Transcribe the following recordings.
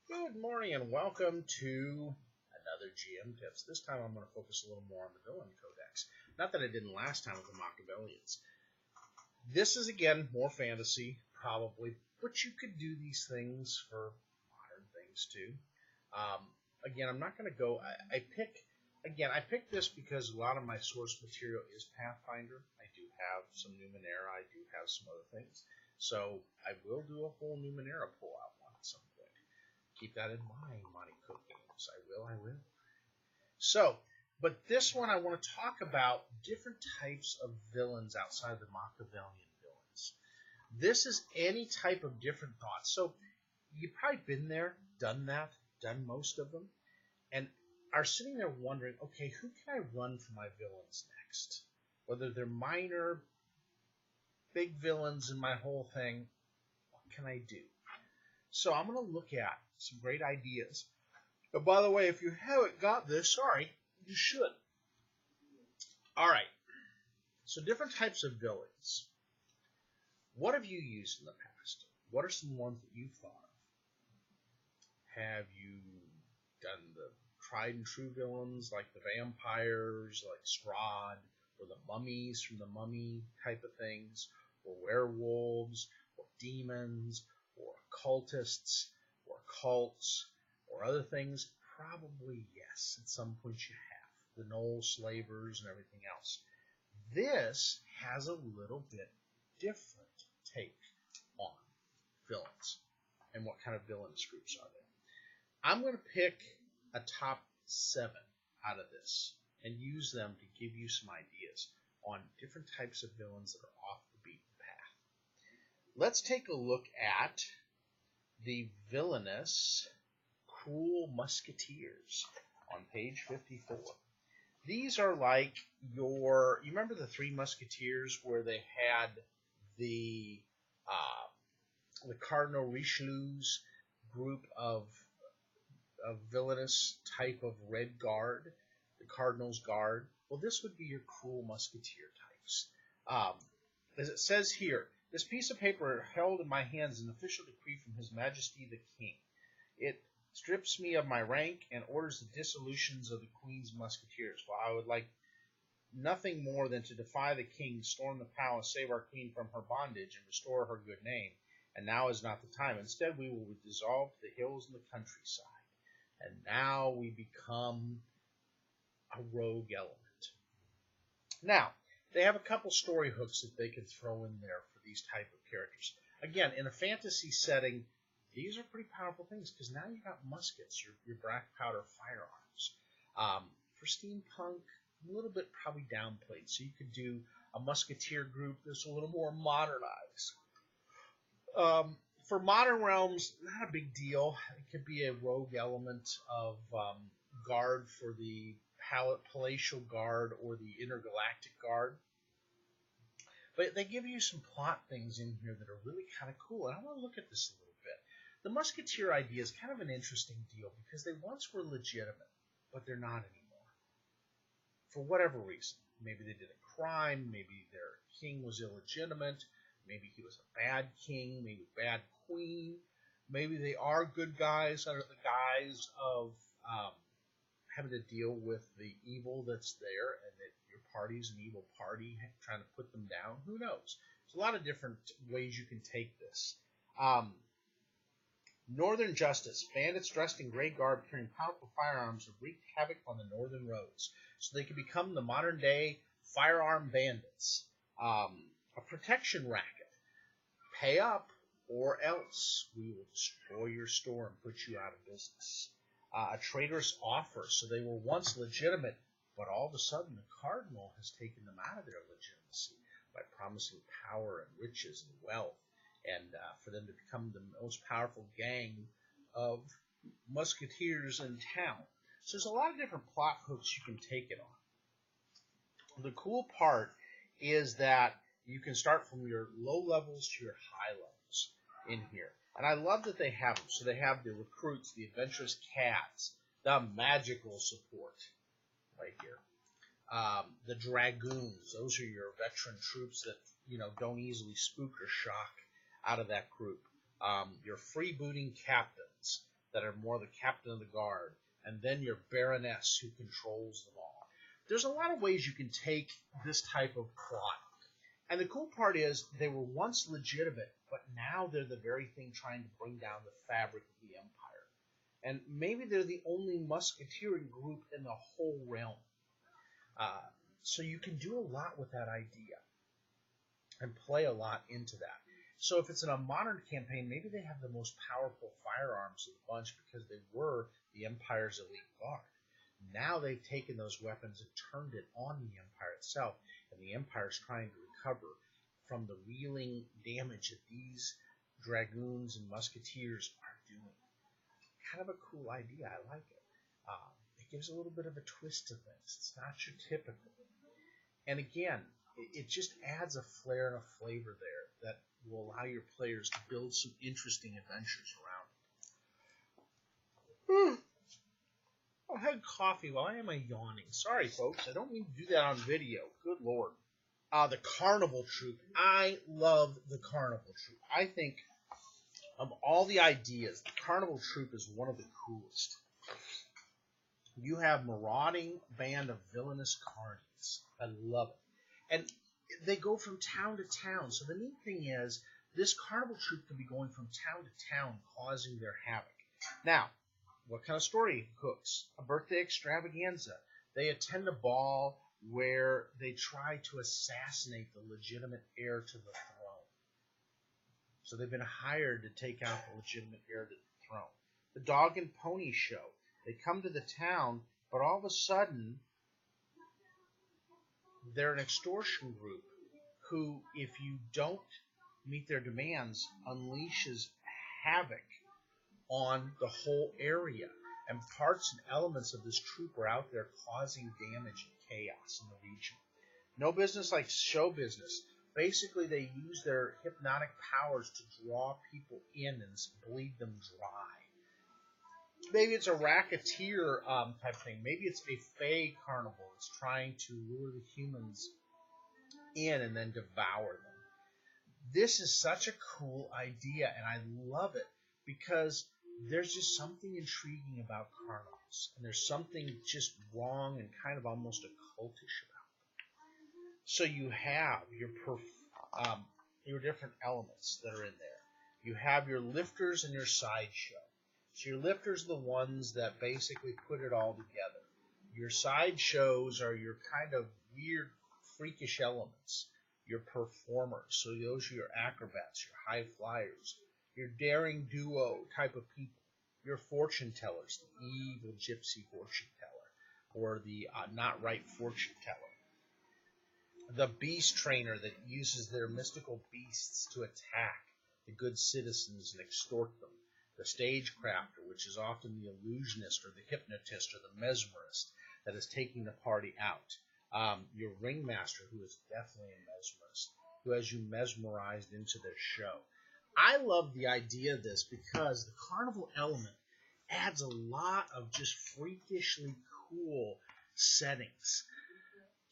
Good morning and welcome to another GM Tips. This time I'm going to focus a little more on the Villain Codex. Not that I didn't last time with the Machiavellians. This is, again, more fantasy, probably, but you could do these things for modern things, too. Again, I'm not going to go... I picked this because a lot of my source material is Pathfinder. I do have some Numenera. I do have some other things. So I will do a whole Numenera pull-out one at some point. Keep that in mind, Monty Cook Games. I will. So, but this one I want to talk about different types of villains outside of the Machiavellian villains. This is any type of different thoughts. So, you've probably been there, done that, done most of them, and are sitting there wondering, okay, who can I run for my villains next? Whether they're minor, big villains in my whole thing, what can I do? So I'm going to look at some great ideas. And by the way, if you haven't got this, sorry, you should. All right. So different types of villains. What have you used in the past? What are some ones that you've thought of? Have you done the tried and true villains like the vampires, like Strahd, or the mummies from the Mummy type of things, or werewolves, or demons, or cultists, or cults, or other things? Probably yes, at some point you have. The Knoll Slavers and everything else. This has a little bit different take on villains and what kind of villainous groups are there. I'm going to pick a top 7 out of this and use them to give you some ideas on different types of villains that are off the beaten path. Let's take a look at the Villanous Cruel Musketeers on page 54. These are like you remember the Three Musketeers where they had the Cardinal Richelieu's group of villainous type of Red Guard, the Cardinal's Guard? Well, this would be your Cruel Musketeer types. As it says here, this piece of paper held in my hands is an official decree from His Majesty the King. It strips me of my rank and orders the dissolutions of the Queen's Musketeers. While I would like nothing more than to defy the King, storm the palace, save our Queen from her bondage, and restore her good name. And now is not the time. Instead, we will dissolve to the hills and the countryside. And now we become a rogue element. Now, they have a couple story hooks that they can throw in there for these type of characters. Again, in a fantasy setting, these are pretty powerful things because now you've got muskets, your black powder firearms. For steampunk, a little bit probably downplayed. So you could do a musketeer group that's a little more modernized. For modern realms, not a big deal. It could be a rogue element of guard for the palatial guard or the intergalactic guard. But they give you some plot things in here that are really kind of cool, and I want to look at this a little bit. The musketeer idea is kind of an interesting deal because they once were legitimate, but they're not anymore. For whatever reason. Maybe they did a crime, maybe their king was illegitimate, maybe he was a bad king, maybe a bad queen, maybe they are good guys under the guise of having to deal with the evil that's there and that your party's an evil party trying to put them down. Who knows? There's a lot of different ways you can take this. Northern Justice. Bandits dressed in gray garb carrying powerful firearms have wreaked havoc on the northern roads. So they can become the modern day firearm bandits. A protection racket. Pay up or else we will destroy your store and put you out of business. A traitorous offer. So they were once legitimate, but all of a sudden the cardinal has taken them out of their legitimacy by promising power and riches and wealth, and for them to become the most powerful gang of musketeers in town. So there's a lot of different plot hooks you can take it on. The cool part is that you can start from your low levels to your high levels in here. And I love that they have them. So they have the recruits, the adventurous cats, the magical support right here. The dragoons, those are your veteran troops that don't easily spook or shock out of that group. Your freebooting captains, that are more the captain of the guard, and then your baroness who controls them all. There's a lot of ways you can take this type of plot. And the cool part is they were once legitimate, but now they're the very thing trying to bring down the fabric of the Empire. And maybe they're the only musketeering group in the whole realm. So you can do a lot with that idea and play a lot into that. So if it's in a modern campaign, maybe they have the most powerful firearms of the bunch because they were the Empire's elite guard. Now they've taken those weapons and turned it on the Empire itself, and the Empire's trying to recover from the reeling damage that these dragoons and musketeers are doing. Kind of a cool idea. I like it. It gives a little bit of a twist to things. It's not your typical. And again, it just adds a flair and a flavor there that will allow your players to build some interesting adventures around it. I had coffee. Why am I yawning? Sorry, folks. I don't mean to do that on video. Good Lord. The Carnival Truth. I love the Carnival Truth. I think of all the ideas, the Carnival Truth is one of the coolest. You have marauding band of villainous carnies. I love it. And they go from town to town. So the neat thing is, this Carnival Troupe can be going from town to town, causing their havoc. Now, what kind of story hooks? A birthday extravaganza. They attend a ball where they try to assassinate the legitimate heir to the throne. So they've been hired to take out the legitimate heir to the throne. The Dog and Pony Show. They come to the town, but all of a sudden, they're an extortion group who, if you don't meet their demands, unleashes havoc on the whole area. And parts and elements of this troop are out there causing damage and chaos in the region. No business like show business. Basically, they use their hypnotic powers to draw people in and bleed them dry. Maybe it's a racketeer type thing. Maybe it's a Fey carnival that's trying to lure the humans in and then devour them. This is such a cool idea, and I love it because there's just something intriguing about carnivals, and there's something just wrong and kind of almost occultish about them. So you have your different elements that are in there. You have your lifters and your sideshow. So your lifters are the ones that basically put it all together. Your sideshows are your kind of weird, freakish elements. Your performers, so those are your acrobats, your high flyers, your daring duo type of people, your fortune tellers, the evil gypsy fortune teller, or the not right fortune teller. The beast trainer that uses their mystical beasts to attack the good citizens and extort them. The stage crafter, which is often the illusionist or the hypnotist or the mesmerist that is taking the party out. Your ringmaster, who is definitely a mesmerist, who has you mesmerized into their show. I love the idea of this because the carnival element adds a lot of just freakishly cool settings.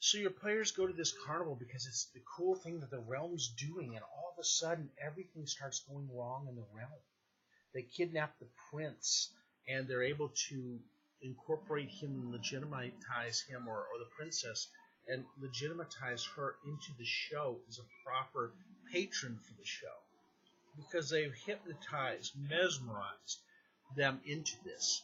So your players go to this carnival because it's the cool thing that the realm's doing, and all of a sudden everything starts going wrong in the realm. They kidnap the prince, and they're able to incorporate him and legitimize him, or the princess, and legitimize her into the show as a proper patron for the show. Because they've hypnotized, mesmerized them into this,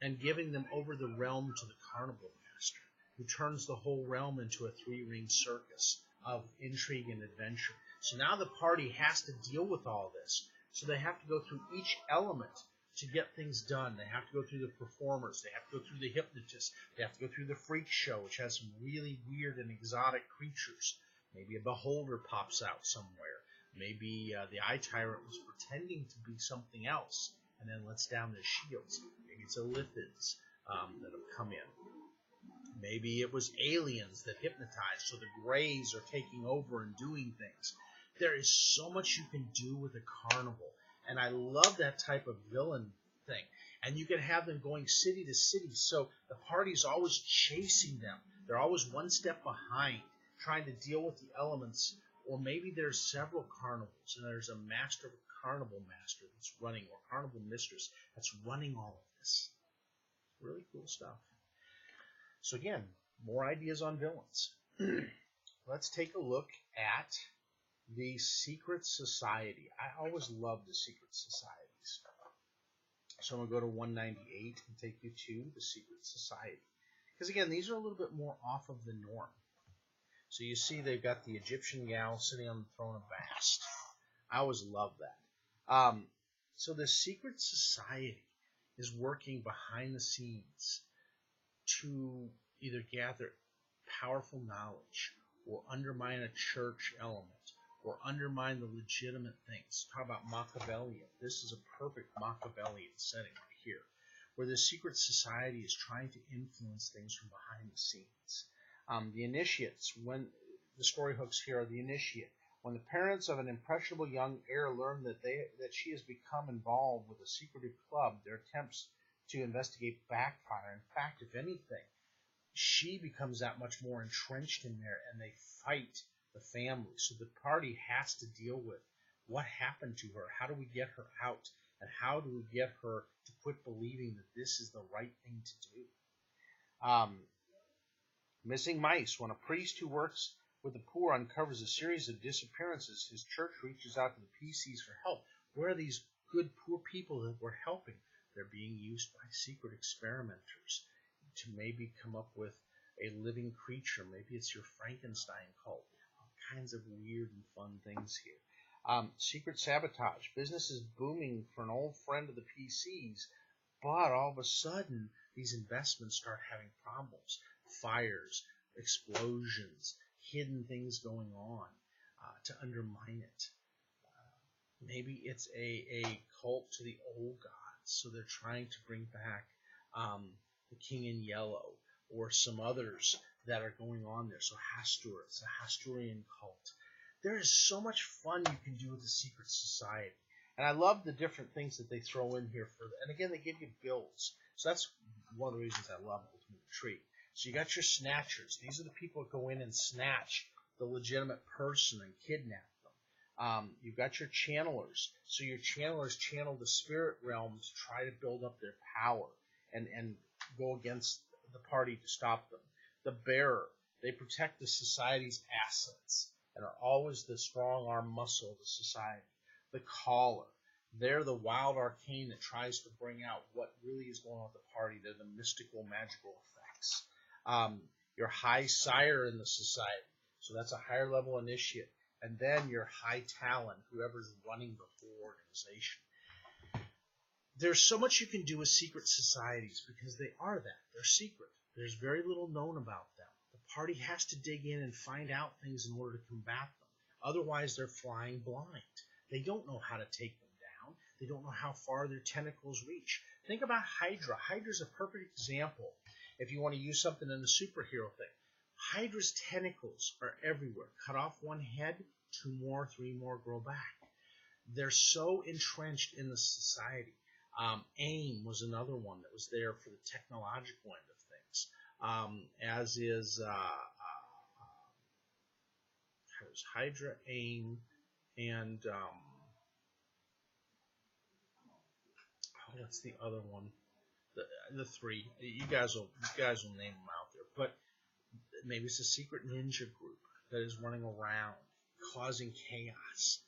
and giving them over the realm to the carnival master, who turns the whole realm into a three-ring circus of intrigue and adventure. So now the party has to deal with all this. So they have to go through each element to get things done. They have to go through the performers. They have to go through the hypnotists. They have to go through the freak show, which has some really weird and exotic creatures. Maybe a beholder pops out somewhere. Maybe the eye tyrant was pretending to be something else and then lets down their shields. Maybe it's Elithids that have come in. Maybe it was aliens that hypnotized, so the Greys are taking over and doing things. There is so much you can do with a carnival, and I love that type of villain thing. And you can have them going city to city, so the party's always chasing them. They're always one step behind, trying to deal with the elements. Or maybe there's several carnivals, and there's a master of carnival master that's running, or carnival mistress that's running all of this. Really cool stuff. So again, more ideas on villains. Let's take a look at the secret society. I always love the secret societies. So I'm going to go to 198 and take you to the secret society. Because again, these are a little bit more off of the norm. So you see they've got the Egyptian gal sitting on the throne of Bast. I always love that. So the secret society is working behind the scenes to either gather powerful knowledge or undermine a church element or undermine the legitimate things. Talk about Machiavellian. This is a perfect Machiavellian setting right here, where the secret society is trying to influence things from behind the scenes. The initiates, when the story hooks here are the initiate. When the parents of an impressionable young heir learn that she has become involved with a secretive club, their attempts to investigate backfire. In fact, if anything, she becomes that much more entrenched in there, and they fight the family. So the party has to deal with what happened to her. How do we get her out? And how do we get her to quit believing that this is the right thing to do? Missing mice. When a priest who works with the poor uncovers a series of disappearances, his church reaches out to the PCs for help. Where are these good poor people that we're helping? They're being used by secret experimenters to maybe come up with a living creature. Maybe it's your Frankenstein cult. All kinds of weird and fun things here. Secret sabotage. Business is booming for an old friend of the PCs, but all of a sudden, these investments start having problems. Fires, explosions, hidden things going on to undermine it. Maybe it's a cult to the old gods, so they're trying to bring back the King in Yellow or some others that are going on there. So Hastur, it's a Hasturian cult. There is so much fun you can do with the secret society. And I love the different things that they throw in here. And again, they give you builds. So that's one of the reasons I love Ultimate Retreat. So you got your snatchers. These are the people that go in and snatch the legitimate person and kidnap them. You've got your channelers. So your channelers channel the spirit realm to try to build up their power and go against the party to stop them. The bearer. They protect the society's assets and are always the strong arm muscle of the society. The caller. They're the wild arcane that tries to bring out what really is going on with the party. They're the mystical, magical effects. Your high sire in the society. So that's a higher level initiate. And then your high talent, whoever's running the whole organization. There's so much you can do with secret societies because they are that. They're secret. There's very little known about them. The party has to dig in and find out things in order to combat them. Otherwise, they're flying blind. They don't know how to take them down. They don't know how far their tentacles reach. Think about Hydra. Hydra's a perfect example if you want to use something in the superhero thing. Hydra's tentacles are everywhere. Cut off one head, 2 more, 3 more grow back. They're so entrenched in the society. AIM was another one that was there for the technological end of things, as is Hydra, AIM, and what's the other one? The 3. You guys will name them out there, but maybe it's a secret ninja group that is running around causing chaos.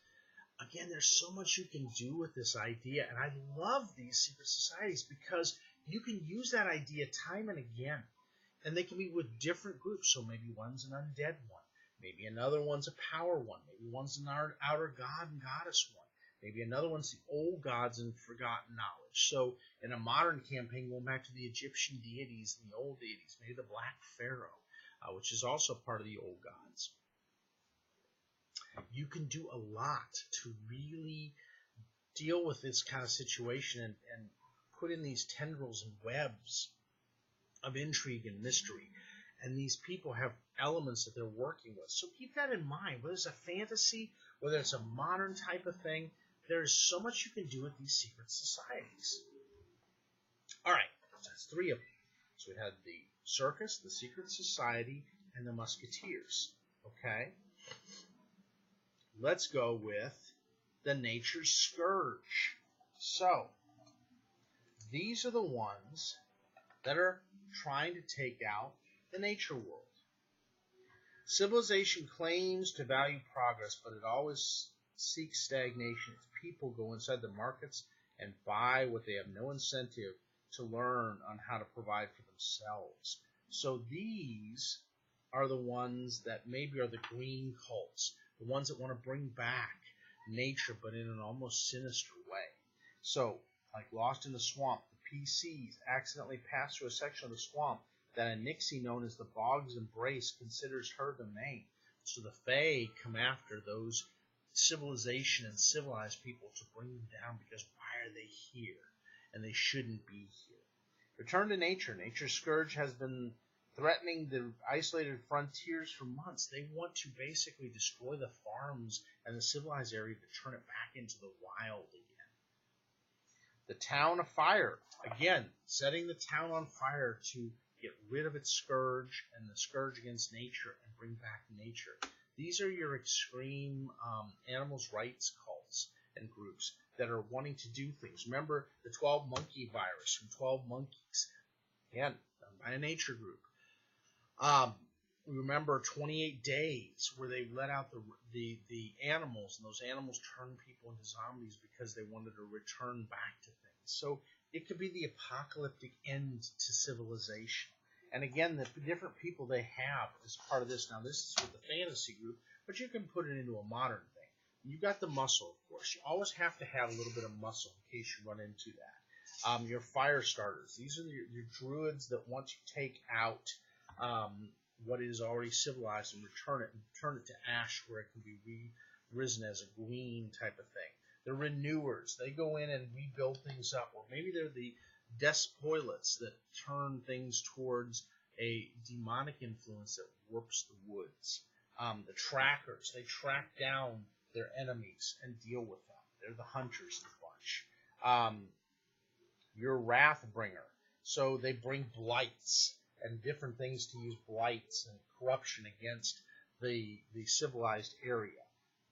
Again, there's so much you can do with this idea, and I love these secret societies because you can use that idea time and again, and they can be with different groups. So maybe one's an undead one, maybe another one's a power one, maybe one's an outer god and goddess one, maybe another one's the old gods and forgotten knowledge. So in a modern campaign, going back to the Egyptian deities and the old deities, maybe the Black Pharaoh, which is also part of the old gods. You can do a lot to really deal with this kind of situation and put in these tendrils and webs of intrigue and mystery. And these people have elements that they're working with. So keep that in mind. Whether it's a fantasy, whether it's a modern type of thing, there's so much you can do with these secret societies. All right, so that's 3 of them. So we had the circus, the secret society, and the Musketeers. Okay? Let's go with the nature's scourge. So, these are the ones that are trying to take out the nature world. Civilization claims to value progress, but it always seeks stagnation. Its people go inside the markets and buy what they have no incentive to learn on how to provide for themselves. So these are the ones that maybe are the green cults, the ones that want to bring back nature, but in an almost sinister way. So, like Lost in the Swamp, the PCs accidentally pass through a section of the swamp that a Nixie known as the Bog's Embrace considers her domain. So the Fae come after those civilization and civilized people to bring them down, because why are they here? And they shouldn't be here. Return to nature. Nature's scourge has been threatening the isolated frontiers for months. They want to basically destroy the farms and the civilized area to turn it back into the wild again. The Town of Fire. Again, setting the town on fire to get rid of its scourge and the scourge against nature and bring back nature. These are your extreme animals' rights cults and groups that are wanting to do things. Remember the 12 monkey virus from 12 monkeys. Again, done by a nature group. Remember 28 Days, where they let out the animals, and those animals turned people into zombies because they wanted to return back to things. So it could be the apocalyptic end to civilization. And again, the different people they have as part of this. Now, this is with the fantasy group, but you can put it into a modern thing. You've got the muscle, of course. You always have to have a little bit of muscle in case you run into that. Your fire starters. These are your druids that want to take out what is already civilized and turn it to ash, where it can be risen as a green type of thing. The renewers, they go in and rebuild things up, or maybe they're the despoilants that turn things towards a demonic influence that warps the woods. The trackers, they track down their enemies and deal with them. They're the hunters of the bunch. Your Wrathbringer, so they bring blights and different things to use blights and corruption against the civilized area.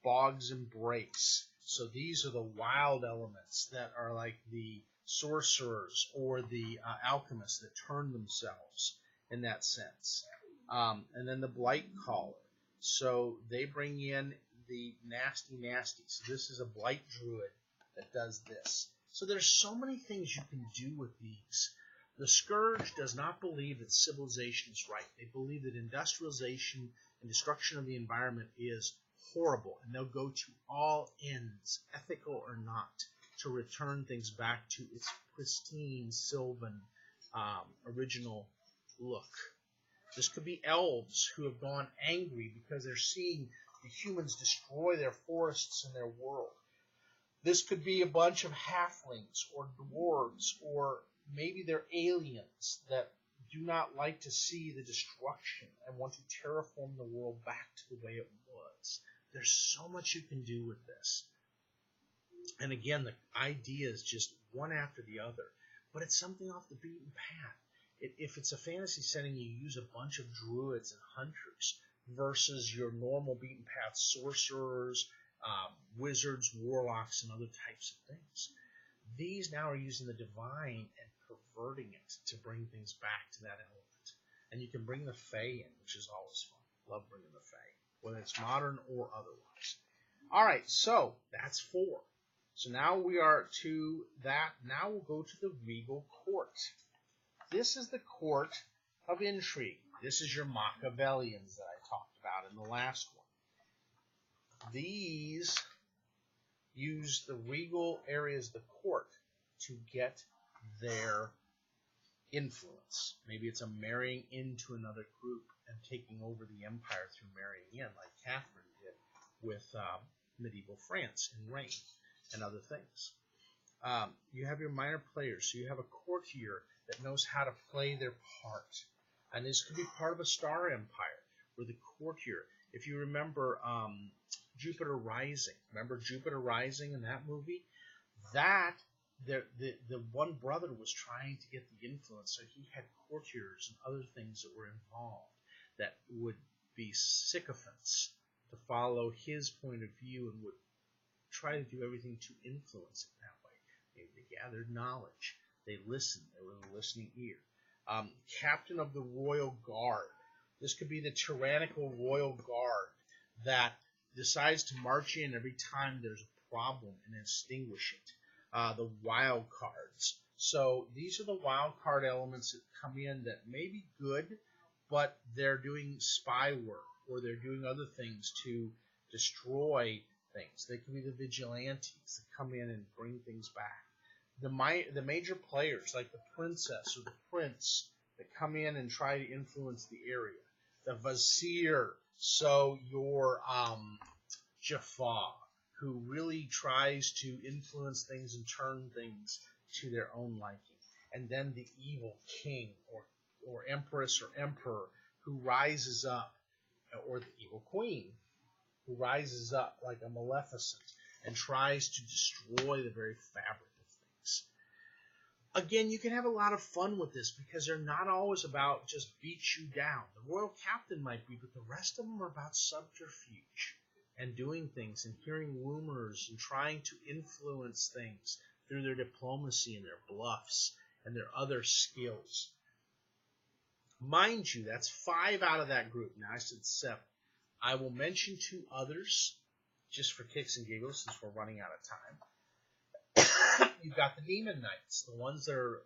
Bog's Embrace. So these are the wild elements that are like the sorcerers or the alchemists that turn themselves in that sense. And then the Blight Caller. So they bring in the nasty. So this is a Blight Druid that does this. So there's so many things you can do with these. The Scourge does not believe that civilization is right. They believe that industrialization and destruction of the environment is horrible, and they'll go to all ends, ethical or not, to return things back to its pristine, sylvan, original look. This could be elves who have gone angry because they're seeing the humans destroy their forests and their world. This could be a bunch of halflings or dwarves, or maybe they're aliens that do not like to see the destruction and want to terraform the world back to the way it was. There's so much you can do with this. And again, the idea is just one after the other. But it's something off the beaten path. If it's a fantasy setting, you use a bunch of druids and hunters versus your normal beaten path sorcerers, wizards, warlocks, and other types of things. These now are using the divine and perverting it to bring things back to that element. And you can bring the Fae in, which is always fun. Love bringing the Fae, whether it's modern or otherwise. All right, so that's 4. So now we are to that. Now we'll go to the Regal Court. This is the Court of Intrigue. This is your Machiavellians that I talked about in the last one. These use the regal areas of the court to get their influence. Maybe it's a marrying into another group and taking over the empire through marrying in, like Catherine did with medieval France in Reign and other things. You have your minor players, so you have a courtier that knows how to play their part. And this could be part of a star empire, where the courtier, if you remember Jupiter Rising, remember Jupiter Rising in that movie? That, the one brother was trying to get the influence, so he had courtiers and other things that were involved that would be sycophants to follow his point of view and would try to do everything to influence it that way. Maybe they gathered knowledge. They listened. They were the listening ear. Captain of the Royal Guard. This could be the tyrannical Royal Guard that decides to march in every time there's a problem and extinguish it. The wild cards. So these are the wild card elements that come in that may be good, but they're doing spy work or they're doing other things to destroy things. They can be the vigilantes that come in and bring things back. The major players like the princess or the prince that come in and try to influence the area. The vizier, so your Jaffa, who really tries to influence things and turn things to their own liking. And then the evil king or empress or emperor who rises up, or the evil queen who rises up like a Maleficent and tries to destroy the very fabric of things. Again, you can have a lot of fun with this because they're not always about just beat you down. The royal captain might be, but the rest of them are about subterfuge and doing things and hearing rumors and trying to influence things through their diplomacy and their bluffs and their other skills. Mind you, that's 5 out of that group. Now I said 7. I will mention 2 others just for kicks and giggles since we're running out of time. You've got the demon knights, the ones that are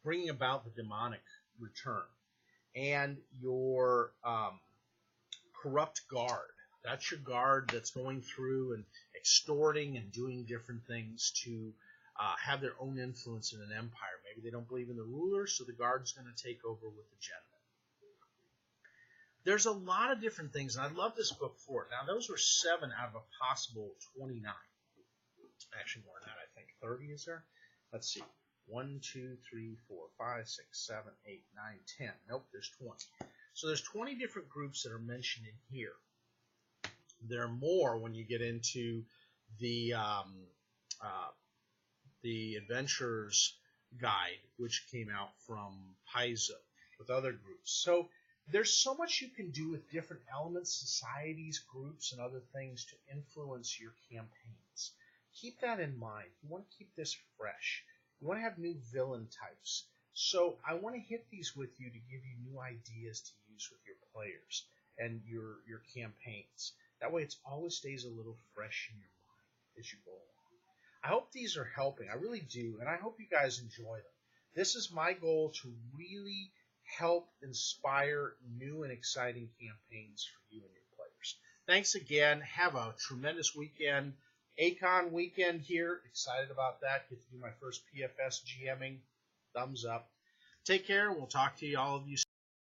bringing about the demonic return. And your corrupt guard. That's your guard that's going through and extorting and doing different things to have their own influence in an empire. Maybe they don't believe in the ruler, so the guard's going to take over with the general. There's a lot of different things, and I love this book for it. Now, those were 7 out of a possible 29. Actually, more than that, I think. 30 is there? Let's see. 1, 2, 3, 4, 5, 6, 7, 8, 9, 10. Nope, there's 20. So there's 20 different groups that are mentioned in here. There are more when you get into the Adventurer's Guide, which came out from Paizo with other groups. So there's so much you can do with different elements, societies, groups, and other things to influence your campaigns. Keep that in mind. You want to keep this fresh. You want to have new villain types. So I want to hit these with you to give you new ideas to use with your players and your campaigns. That way it always stays a little fresh in your mind as you go along. I hope these are helping. I really do, and I hope you guys enjoy them. This is my goal, to really help inspire new and exciting campaigns for you and your players. Thanks again. Have a tremendous weekend. ACON weekend here. Excited about that. Get to do my first PFS GMing. Thumbs up. Take care. We'll talk to you, all of you